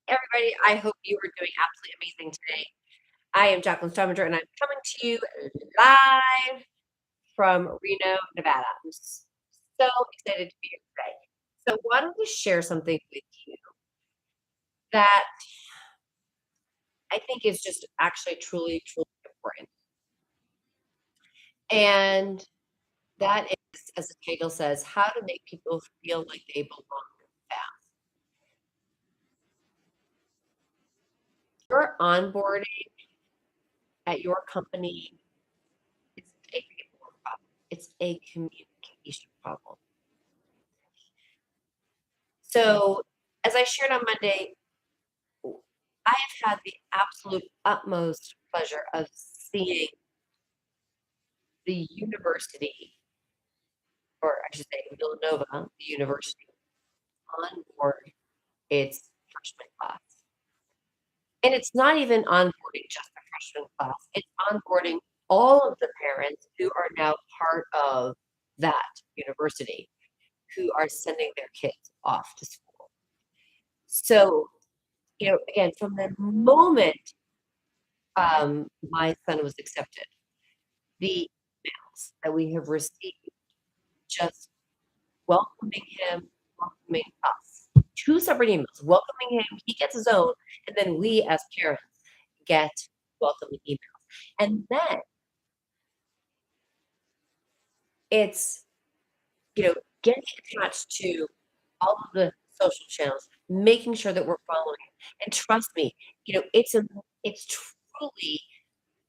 Everybody, I hope you are doing absolutely amazing today. I am Jacqueline Strominger, and I'm coming to you live from Reno, Nevada. I'm so excited to be here today. So, wanted to share something with you that I think is just actually truly, truly important. And that is, as the title says, how to make people feel like they belong fast. Your onboarding at your company is a people problem. It's a communication problem. So, as I shared on Monday, I have had the absolute utmost pleasure of seeing the university, or I should say Villanova, the university, on board its freshman class. And it's not even onboarding just the freshman class, it's onboarding all of the parents who are now part of that university who are sending their kids off to school. So, again, from the moment my son was accepted, the emails that we have received just welcoming him, welcoming us. Two separate emails, welcoming him, he gets his own, and then we as parents get welcoming emails. And then it's, getting attached to all of the social channels, making sure that we're following it. And trust me, it's truly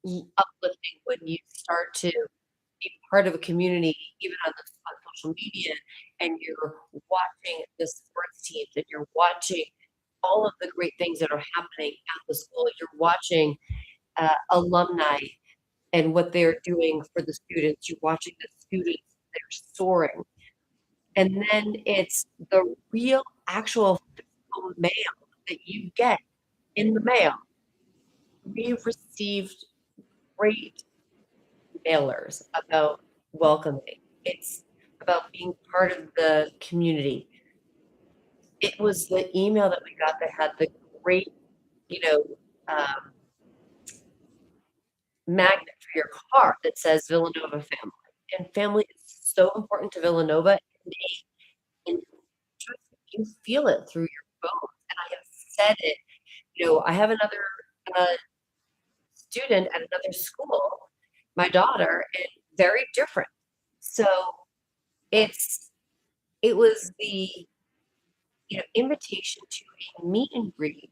uplifting when you start to be part of a community, even on social media, and you're watching the sports teams, and you're watching all of the great things that are happening at the school. You're watching alumni and what they're doing for the students. You're watching the students, they're soaring. And then it's the real, actual physical mail that you get in the mail. We've received great mailers about welcoming. It's about being part of the community. It was the email that we got that had the great, you know, um, magnet for your car that says Villanova family. And family is so important to Villanova. And trust me, you feel it through your bones. And I have said it. I have another uh, student at another school, my daughter, and very different. So it's it was the invitation to a meet and greet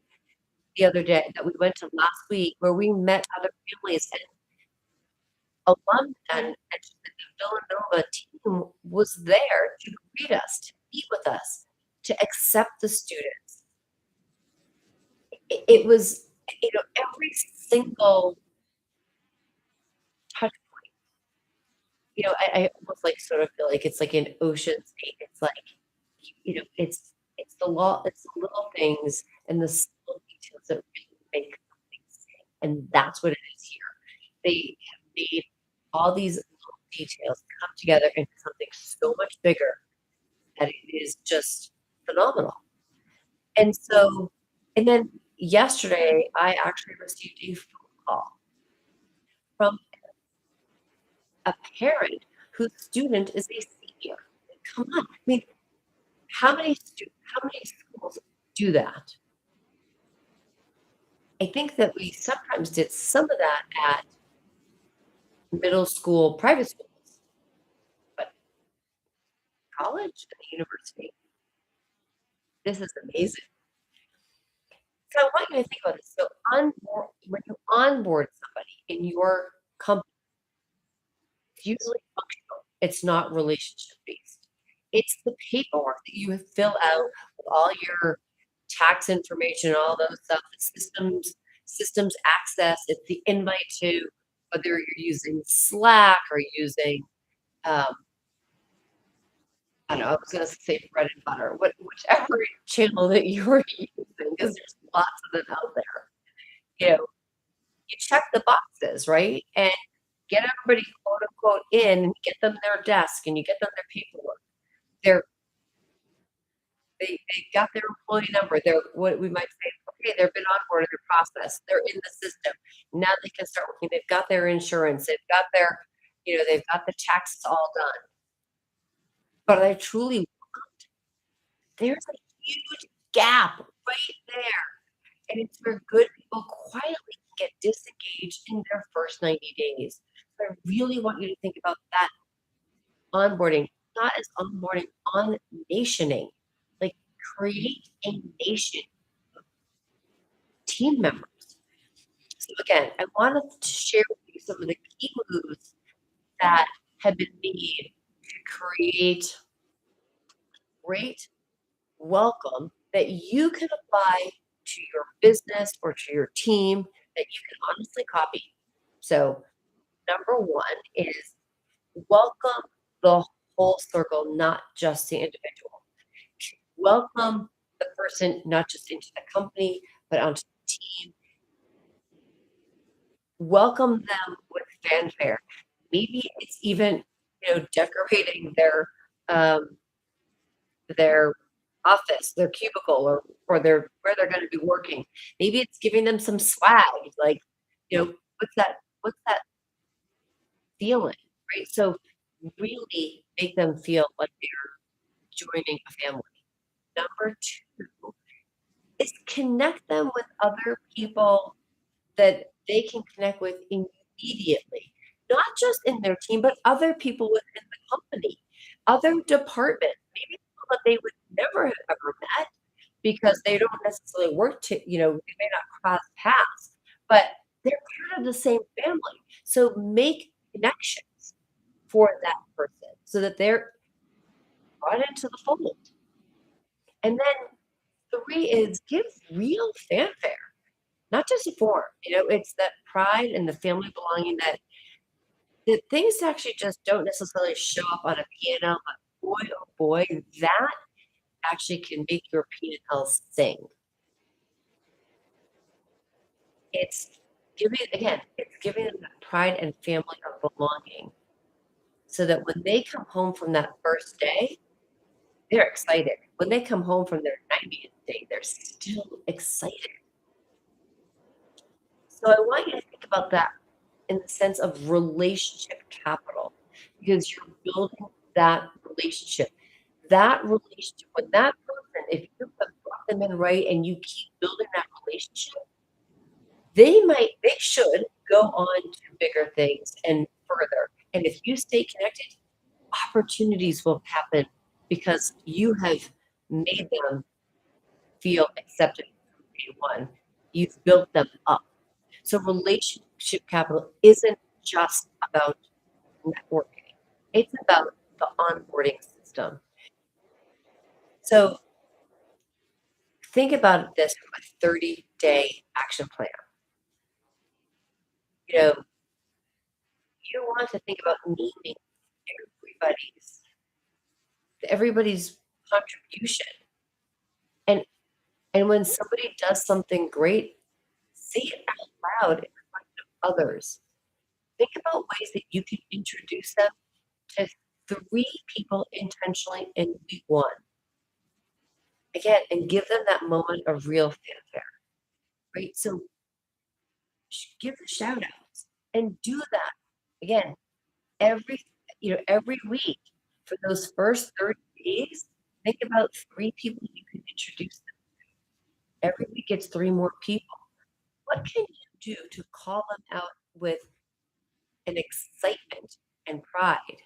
the other day that we went to last week, where we met other families and alumni, and the Villanova team was there to greet us, to meet with us, to accept the students. It was, every single touch point. I almost like sort of feel like it's like an ocean state. It's like, it's the law, it's the little things and the small details that really make something sing. And that's what it is here. They have made all these little details come together into something so much bigger that it is just phenomenal. And so, and then yesterday, I actually received a phone call from a parent whose student is a senior. Come on, I mean, how many schools do that? I think that we sometimes did some of that at middle school private schools, but college and university, this is amazing. So I want you to think about this. So when you onboard somebody in your company, it's usually functional. It's not relationship based. It's the paperwork that you fill out with all your tax information, all those stuff, the systems access. It's the invite to whether you're using Slack or using um, I don't know, I was gonna say bread and butter, whichever channel that you're using, because there's lots of them out there. You know, you check the boxes, right? And get everybody quote unquote in, and get them their desk, and you get them their paperwork. They're they got their employee number, their what we might say okay, they've been onboarded, they're processed, they're in the system. Now they can start working. They've got their insurance, they've got their, they've got the taxes all done. But I truly, there's a huge gap right there. And it's where good people quietly get disengaged in their first 90 days. So I really want you to think about that onboarding, not as onboarding, on nationing. Like create a nation of team members. So again, I wanted to share with you some of the key moves that have been made to create great welcome that you can apply to your business or to your team that you can honestly copy. So, number one is welcome the whole circle, not just the individual. Welcome the person not just into the company, but onto the team. Welcome them with fanfare. Maybe it's even, decorating um, their office, their cubicle, or their where they're gonna be working. Maybe it's giving them some swag, like, what's that feeling, right? So, really make them feel like they're joining a family. Number 2 is connect them with other people that they can connect with immediately, not just in their team, but other people within the company, other departments, maybe people that they would never have ever met because they don't necessarily work they may not cross paths, but they're part of the same family. So make connections for that person so that they're brought into the fold. And then 3 is give real fanfare. Not just a form, it's that pride and the family belonging that things actually just don't necessarily show up on a P&L, but boy, oh boy, that actually can make your P&L sing. It's it's giving them that pride and family of belonging so that when they come home from that first day, they're excited. When they come home from their 90th day, they're still excited. So I want you to think about that in the sense of relationship capital because you're building that relationship. That relationship, when that person, if you have brought them in right and you keep building that relationship, they should go on to bigger things and further. And if you stay connected, opportunities will happen because you have made them feel accepted from day one. You've built them up. So relationship capital isn't just about networking. It's about the onboarding system. So think about this from a 30-day action plan. You know, you want to think about naming everybody's everybody's contribution. And and when somebody does something great, say it out loud in front of others. Think about ways that you can introduce them to 3 people intentionally in week 1. Again, and give them that moment of real fanfare, right? So give the shout outs and do that again every every week for those first 30 days. Think about 3 people you can introduce them. Every week it's 3 more people. What can you do to call them out with an excitement and pride,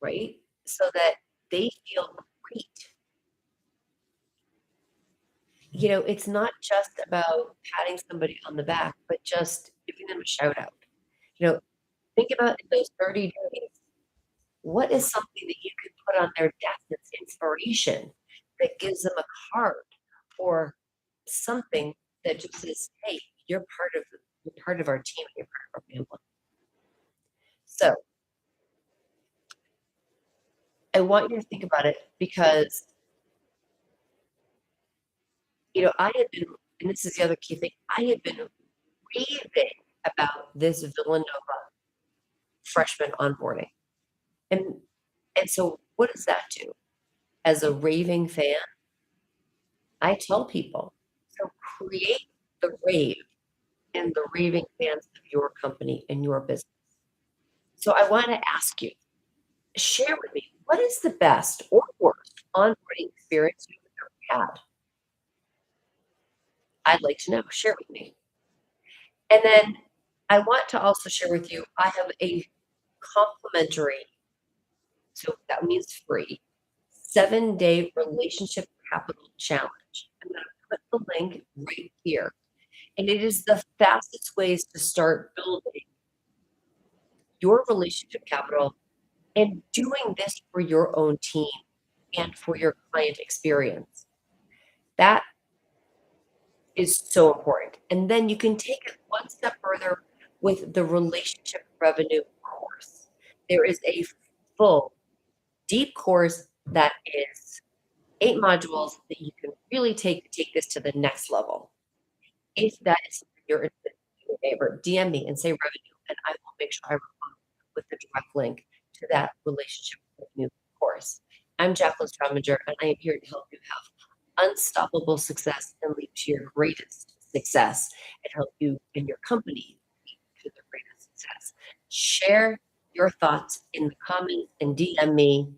right? So that they feel great. It's not just about patting somebody on the back, but just giving them a shout out. You know, think about in those 30 days, what is something that you could put on their desk that's inspiration, that gives them a card or something that just says, "Hey, you're part of our team, you're part of our family." So, I want you to think about it because, I had been and this is the other key thing, I had been raving about this Villanova freshman onboarding. And and so what does that do? As a raving fan, I tell people, so create the rave and the raving fans of your company and your business. So I want to ask you, share with me, what is the best or worst onboarding experience you've ever had? I'd like to know. Share with me. And then I want to also share with you, I have a complimentary, so that means free, 7-day relationship capital challenge. I'm going to put the link right here. And it is the fastest ways to start building your relationship capital and doing this for your own team and for your client experience. That is so important. And then you can take it one step further with the relationship revenue course. There is a full, deep course that is 8 modules that you can really take this to the next level. If that is something you're interested in, do me a favor, DM me and say revenue, and I will make sure I respond with the direct link to that relationship revenue course. I'm Jacqueline Straminger, and I am here to help you have unstoppable success and lead to your greatest success and help you and your company lead to their greatest success. Share your thoughts in the comments and DM me.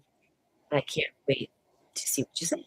And I can't wait to see what you say.